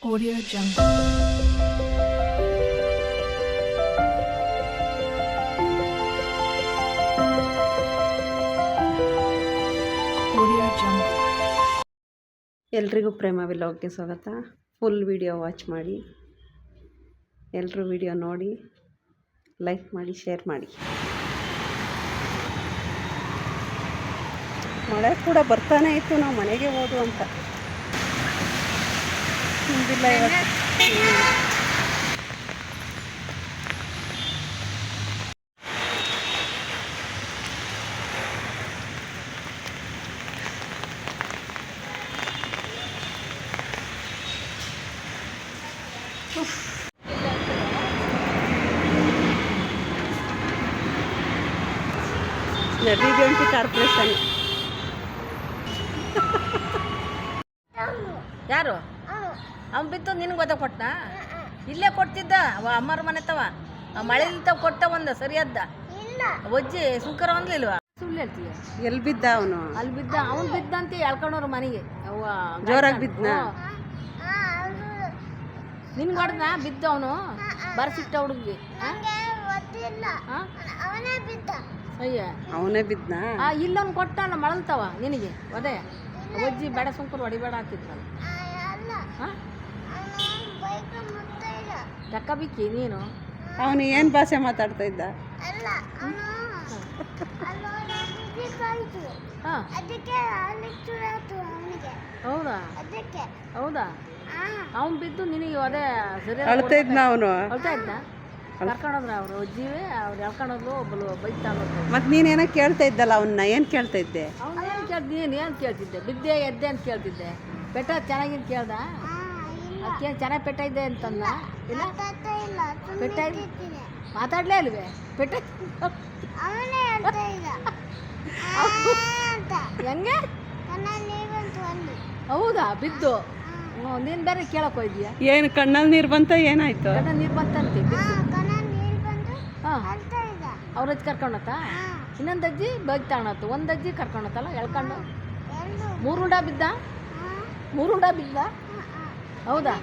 Audio Jungle. Audio Jungle. ಎಲ್ರಿಗೂ ಪ್ರೇಮ ವಿಲಾಗ್ಗೆ ಸ್ವಾಗತ. Full video watch ಮಾಡಿ, ಎಲ್ಲರೂ ವಿಡಿಯೋ ನೋಡಿ, ಲೈಕ್ ಮಾಡಿ, ಶೇರ್ ಮಾಡಿ. ಮಳೆ ಕೂಡ ಬರ್ತಾನೆ ಇತ್ತು, ನಾವು ಮನೆಗೆ ಹೋದು ಅಂತ ಮುಂದಿಲ್ಲ ಇವತ್ತು. ನದಿ ಕಾರ್ಪೊರೇಷನ್ ಯಾರು ಅವ್ನು ಬಿತ್ತು ನಿನಗೆ ಗೊತ್ತಾಗ ಇಲ್ಲೇ ಕೊಡ್ತಿದ್ದ ಅಮ್ಮರ ಮನೆ ತವ ಮಳೆಲಿಂತ ಕೊಟ್ಟ ಒಂದು ಸರಿಯದ್ದ ಒಜ್ಜಿ ಸುಂಕರ ಒಂದ್ಲಿಲ್ವಾ ಸುಳ್ಳು ಹೇಳ್ತೀಯ. ಎಲ್ಲಿ ಬಿದ್ದ ಅವನು? ಅಲ್ಲಿ ಬಿದ್ದ, ಅವ್ನು ಬಿದ್ದಂತೆ ಎಳ್ಕೊಂಡವ್ರ ಮನೆಗೆ ಜೋರಾಗಿ ಬಿದ್ದ. ನಿನ್ಗೆ ಹೊಡೆದ ಬಿದ್ದ ಅವನು ಬರ್ಸಿಟ್ಟ ಹುಡುಗಿ ಅಯ್ಯ ಅವನೇ ಬಿದ್ದ. ಇಲ್ಲೊಂದು ಕೊಟ್ಟ ಮಳಲ್ತಾವ ನಿನಗೆ ಅದೇ ಒಜ್ಜಿ ಬೇಡ ಸುಂಕರು ಹೊಡಿಬೇಡ ಅಂತಿದ್ನಲ್ಲ. ಚಕ್ಕ ಬಿಕ್ಕಿ ನೀನು. ಅವನು ಏನು ಭಾಷೆ ಮಾತಾಡ್ತಾ ಇದ್ದ? ಹೌದಾ ಹೌದಾ ಅವ್ನು ಬಿದ್ದು ನಿನಗೆ ಅದೇ ಸರಿ ಅಳ್ತಾ ಇದ್ನ ಅವನು. ಅಳ್ತಾ ಇದ್ದ. ಕರ್ಕೊಂಡೋದ್ರ ಅವ್ರು ಅಜ್ಜಿವೇ ಅವ್ರು ಎಳ್ಕೊಂಡೋದ್ಲು ಒಬ್ಬಳು ಬೈತಾ ಅನ್ನೋದು. ಮತ್ತೆ ನೀನೇನೋ ಕೇಳ್ತಾ ಇದ್ದಲ್ಲ ಅವನ್ನ, ಏನು ಕೇಳ್ತಾ ಇದ್ದೆ? ಅವ್ನು ಏನು ಕೇಳ್ತೀನಿ, ಏನು ಕೇಳ್ತಿದ್ದೆ? ಬಿದ್ದೆ ಎದ್ದೆ ಅಂತ ಕೇಳ್ತಿದ್ದೆ. ಪೆಟ್ಟ ಚೆನ್ನಾಗಿದ್ದು ಕೇಳ್ದ? ಅದಕ್ಕೆ ಚೆನ್ನಾಗಿ ಪೆಟ್ಟ ಇದ್ದೆ ಅಂತಂದ. ಇಲ್ಲ ಪೆಟ್ಟ ಮಾತಾಡ್ಲೇ ಅಲ್ವೇ? ಪೆಟ್ಟ ಹೆಂಗೆ? ಹೌದಾ ಬಿದ್ದು? ನೀನು ಬೇರೆ ಕೇಳಕ್ ಹೋಯ್ದೀಯ? ಏನು ಕಣ್ಣಲ್ಲಿ ನೀರು ಬಂತ? ಏನಾಯ್ತು? ಕಣ್ಣಲ್ಲಿ ನೀರು ಬಂತಂತೆ. ಹಾಂ ಅವ್ರ ಅಜ್ಜಿ ಕರ್ಕೊಂಡತ್ತ. ಇನ್ನೊಂದು ಅಜ್ಜಿ ಬೈಕ್ ತಗೊಳತ್ತು. ಒಂದು ಅಜ್ಜಿ ಕರ್ಕೊಂಡತ್ತಲ್ಲ ಎಳ್ಕೊಂಡು. ಮೂರುಂಡ ಬಿದ್ದ? ಮೂರುಂಡ ಬಿದ್ದ? ಹೌದಾ?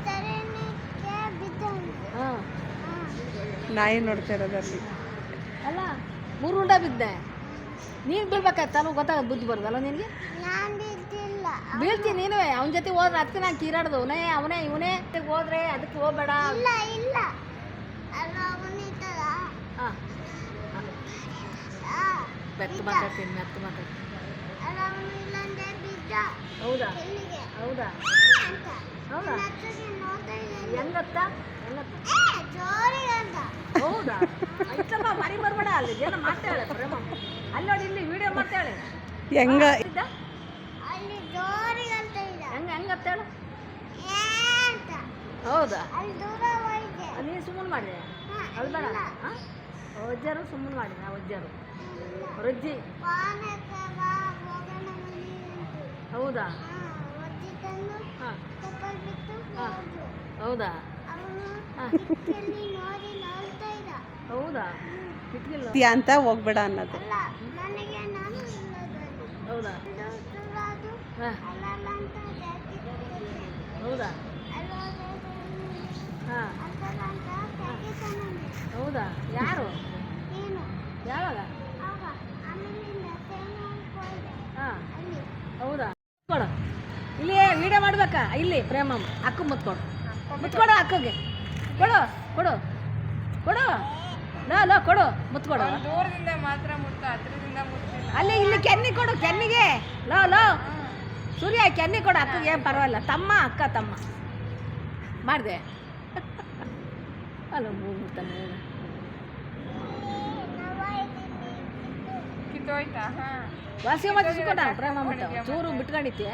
ಹಾಂ ನಾಯಿ ನೋಡ್ತಾ ಇರೋದಲ್ಲಿ. ಅಲ್ಲ ಮೂರುಂಡ ಬಿದ್ದೆ. ನೀನು ಬೀಳ್ಬೇಕಾಯ್ತಲ್ಲ, ಗೊತ್ತಾಗ ಬುದ್ಧಿ ಬರೋದಲ್ಲ ನಿನಗೆ? ಬೀಳ್ತೀನಿ ನೀನು. ಅವನ ಜೊತೆ ಹೋದ್ರೆ ಅದಕ್ಕೆ ನಾನು ಕೀರಾಡ್ದು. ಅವನೇ ಇವನೇ ಹೋದ್ರೆ ಅದಕ್ಕೆ ಹೋಗ್ಬೇಡ. ಹಾಂ ಮೆತ್ತ ಮಾತಾಡ್ತೀನಿ, ಮೆತ್ತ ಮಾತಾಡ್ತೀನಿ. ಹೌದಾ ಹೌದಾ ಹೌದಾ ಹೆಂಗತ್ತ ಹೌದಾ? ಇಷ್ಟಮ್ಮ ಮರಿ ಬರ್ಬೇಡ. ಅಲ್ಲಿ ಜನ ಮಾಡ್ತಾಳೆ ಪ್ರೇಮ. ಅಲ್ಲಿ ನೋಡಿ, ಇಲ್ಲಿ ವಿಡಿಯೋ ಮಾಡ್ತಾಳೆ. ಹೆಂಗ ಹೆಂಗ ಹೆಂಗತ್ತ ಹೇಳು? ಹೌದಾ? ನೀನು ಸುಮ್ಮನೆ ಮಾಡಿದೆ ಅದು ಬೇಡ. ಹಾಂ ಒಜ್ಜರು ಸುಮ್ಮನೆ ಮಾಡಿದ. ಒಜ್ಜರು ರಜ್ಜಿ. ಹೌದಾ? ಹಾಂ ಹಾಂ ಹೌದಾ? ಹಾಂ ಹೌದಾ? ಕಿಟ್ಕಿಲ್ಲ ಅಂತ ಹೋಗ್ಬೇಡ ಅನ್ನೋದು. ಹೌದಾ? ಹಾಂ ಹೌದಾ? ಹಾಂ ಹೌದಾ? ಯಾರು? ಯಾವಾಗ? ಹಾಂ ಹೌದಾ? ಕೊಡು ಇಲ್ಲಿ ವಿಡಿಯೋ ಮಾಡ್ಬೇಕಾ? ಇಲ್ಲಿ ಪ್ರೇಮಮ್ಮ ಅಕ್ಕ ಮುತ್ಕೊಡು, ಮುತ್ಕೊಡು ಅಕ್ಕಗೆ. ಕೊಡು ಕೊಡು ಕೊಡು. ಲೋ ಕೊಡು, ಮುತ್ಕೊಡು. ಅಲ್ಲಿ ಇಲ್ಲಿ ಕೆನ್ನಿ ಕೊಡು, ಕೆನ್ನಿಗೆ. ಲೋ ಸೂರ್ಯ ಕೆನ್ನಿ ಕೊಡು ಅಕ್ಕಗೆ. ಏನು ಪರವಾಗಿಲ್ಲ. ತಮ್ಮ ಅಕ್ಕ ತಮ್ಮ ಮಾಡಿದೆ. ಅಲ್ಲ ಮೂಗ್ತಾನೆ ವಾಸಿ ಮತ್ತೆ ಸಿಕ್ಕೋಣ ಪ್ರೇಮ ಚೂರು ಬಿಟ್ಕೊಂಡಿದ್ದೆ.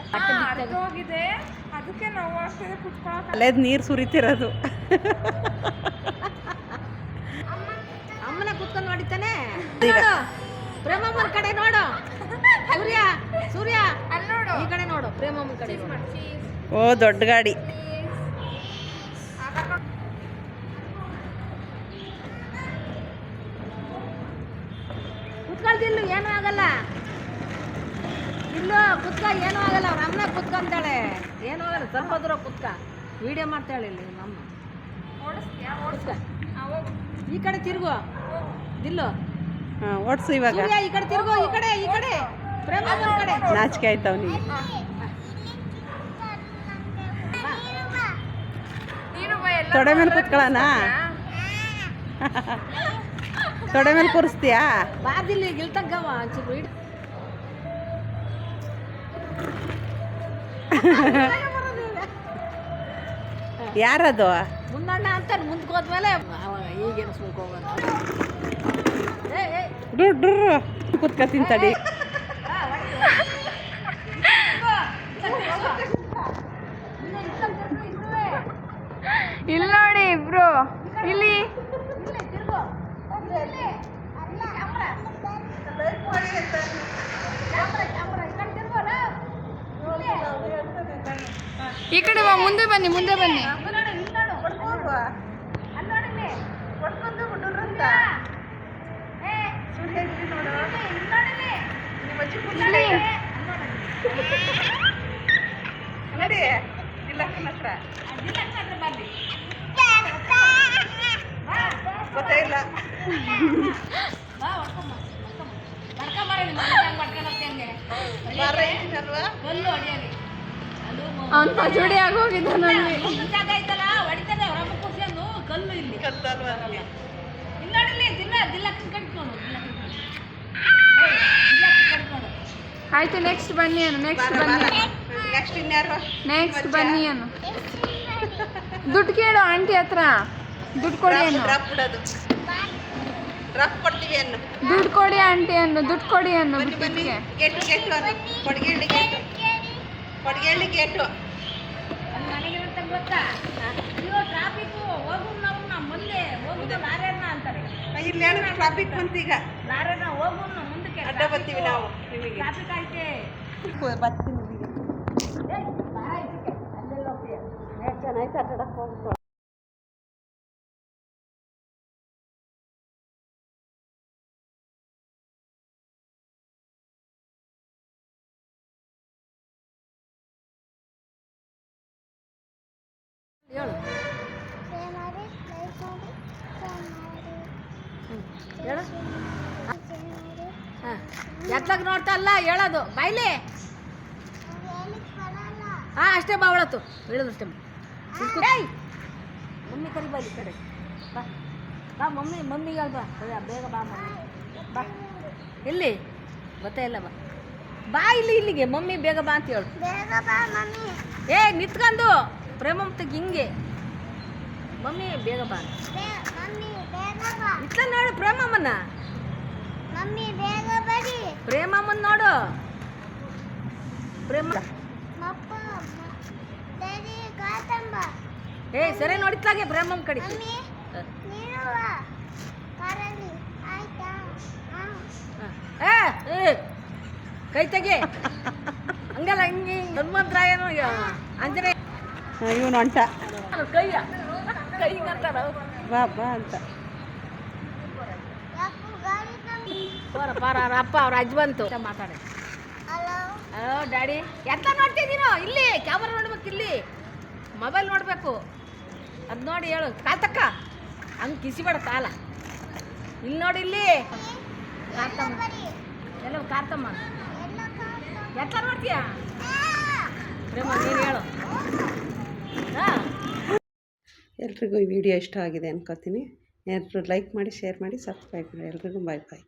ಅಲ್ಲೇದು ನೀರು ಸುರಿತಿರೋದು. ಅಮ್ಮನ ಕುತ್ಕೊಂಡು ನೋಡಿತಾನೆ. ಪ್ರೇಮಮ್ಮನ ಕಡೆ ನೋಡು. ಸೂರ್ಯ ಸೂರ್ಯ ಈ ಕಡೆ ನೋಡು, ಪ್ರೇಮಮ್ಮನ ಕಡೆ. ಓ ದೊಡ್ಡ ಗಾಡಿ. ಕುತ್ಕೊಳ್ತಿಲ್ಲ, ಏನೂ ಆಗಲ್ಲ. ಇಲ್ಲೋ ಕುತ್ಕ, ಏನೂ ಆಗಲ್ಲ. ಅವ್ರ ಅಮ್ಮನ ಕುತ್ಕೊಂತಾಳೆ, ಏನೂ ಆಗಲ್ಲ. ಸ್ವಲ್ಪ ದೂರ ಕುತ್ಕ. ವಿಡಿಯೋ ಮಾಡ್ತಾಳೆ ಇಲ್ಲಿ ನಮ್ಮ ಈ ಕಡೆ ತಿರುಗು ದಿಲ್ಲು ಹಾಂ ಓಡಿಸು ಇವಾಗ. ಸೂರ್ಯ ಈ ಕಡೆ ತಿರುಗು, ಈ ಕಡೆ ಪ್ರೇಮಮ್ಮನ ಕಡೆ. ನಾಚಿಕೆ ಆಯ್ತು ಅವನಿಗೆ. ತೊಡೆ ಮೇಲೆ ಕೂತ್ಕೊಳ್ಳೋಣ, ತೊಡೆ ಮೇಲೆ ಕೂರಿಸ್ತೀಯಾ? ಬಾದಿಲ್ಲಿ ಗಿಲ್ತಂಗವ ಒಂಚೂರು ಇಡು. ಯಾರದು? ಮುಂದಣ್ಣ ಅಂತಾನೆ, ಮುಂದಕ್ಕೆ ಹೋದ್ಮೇಲೆ ಈಗೇನು ಸುಳ್ಕ ಹೋಗೋದು. ಕೂತ್ಕ ತಿಂತಡಿ. ಇಲ್ಲಿ ನೋಡಿ ಇಬ್ರು, ಇಲ್ಲಿ ಈ ಕಡೆ ಬಾ, ಮುಂದೆ ಬನ್ನಿ. ಗೊತ್ತಾಯಿಲ್ಲ. ಅವನ್ ಪಚೋಡಿ ಆಗೋಗಿದ್ದಾನಲ್ಲಿ. ಕಲ್ಲು ಇಲ್ಲಿ ಆಯ್ತು, ನೆಕ್ಸ್ಟ್ ಬನ್ನಿ ಅನ್ನು. ನೆಕ್ಸ್ಟ್ ಬನ್ನಿ ಅನ್ನು. ದುಡ್ಡು ಕೇಳು ಆಂಟಿ ಹತ್ರ, ದುಡ್ಡು ಕೊಡಿ ಅನ್ನು. ದುಡ್ಡು ಕೊಡಿ ಆಂಟಿ ಅನ್ನು, ದುಡ್ಡು ಕೊಡಿ ಅನ್ನು. ಬಿಟ್ಟಿಗೆ ಟ್ರಾಫಿಕ್ ಬಂತೀಗ, ಅಡ್ಡ ಬರ್ತೀವಿ ನಾವು. ಬರ್ತೀನಿ ಚೆನ್ನಾಯ್ತು ಆಟಾಡಕ್ಕೆ ಹೋಗ್ತಾ. ಹೇಳು ಹೇಳು. ಹಾಂ, ಎತ್ತಲಾಗ ನೋಡ್ತಾ ಅಲ್ಲ ಹೇಳೋದು ಬಾಯ್ಲಿ. ಹಾಂ ಅಷ್ಟೇ ಬಾ, ಅವಳತ್ತು ಹೇಳೋದಷ್ಟೇ. ಮಮ್ಮಿ ಕರಿ ಬಾ, ಈ ಕಡೆ ಬಾ ಬಾ. ಮಮ್ಮಿಗೆ ಹೇಳು ಬಾ, ಬೇಗ ಬಾ ಮಮ್ಮಿ ಬಾ. ಎಲ್ಲಿ ಗೊತ್ತೇ ಇಲ್ಲ, ಬಾ ಇಲ್ಲಿಗೆ ಮಮ್ಮಿ ಬೇಗ ಬಾ ಅಂತ ಹೇಳು. ನಿತ್ಕೊಂಡು ಪ್ರೇಮಂತಗೆ ಹಿಂಗೆ ಮಮ್ಮಿ ಬೇಗ ಬಾ. ಇಟ್ಲ ನೋಡು ಪ್ರೇಮಮ್ಮನ, ಪ್ರೇಮಮ್ಮನ ನೋಡು. ಸರಿ ನೋಡಿತ್ಲಾಗೆ ಪ್ರೇಮಮ್ಮ ಕಡೆ. ಕೈ ತೆಗಿ, ಹಂಗಲ್ಲ ಹಿಂಗೆ ಹನುಮಂತರಾಯನು ಅಂಜನೇ ಇವನು ಅಂಟ ಕೈಯ ಕೈಗಂತಾರ ಬಾ ಬಾ ಅಂತ. ಪಾರ ಅಪ್ಪ ಅವ್ರ ಅಜ್ಜ ಬಂತು ಮಾತಾಡಿ. ಹಲೋ ಡ್ಯಾಡಿ, ಎಂತ ನೋಡ್ತಿದ್ದೀನೋ? ಇಲ್ಲಿ ಕ್ಯಾಮರಾ ನೋಡ್ಬೇಕು, ಇಲ್ಲಿ ಮೊಬೈಲ್ ನೋಡಬೇಕು. ಅದು ನೋಡಿ ಹೇಳು. ಕಾತಕ್ಕ ಹಂಗೆ ಕಿಸಿಬೇಡ ಕಾಲ. ಇಲ್ಲಿ ನೋಡಿ, ಇಲ್ಲಿ ಕಾರ್ತಮ್ಮ ಎಲ್ಲ ಕಾರ್ತಮ್ಮ ಎತ್ತ ನೋಡ್ತೀಯ? ಪ್ರೇಮ ನೀನು ಹೇಳು. ಎಲ್ರಿಗೂ ಈ ವಿಡಿಯೋ ಇಷ್ಟ ಆಗಿದೆ ಅನ್ಕೋತೀನಿ. ಎಲ್ಲರೂ ಲೈಕ್ ಮಾಡಿ, ಶೇರ್ ಮಾಡಿ, ಸಬ್ಸ್ಕ್ರೈಬ್ ಮಾಡಿ. ಎಲ್ರಿಗೂ ಬಾಯ್ ಬಾಯ್.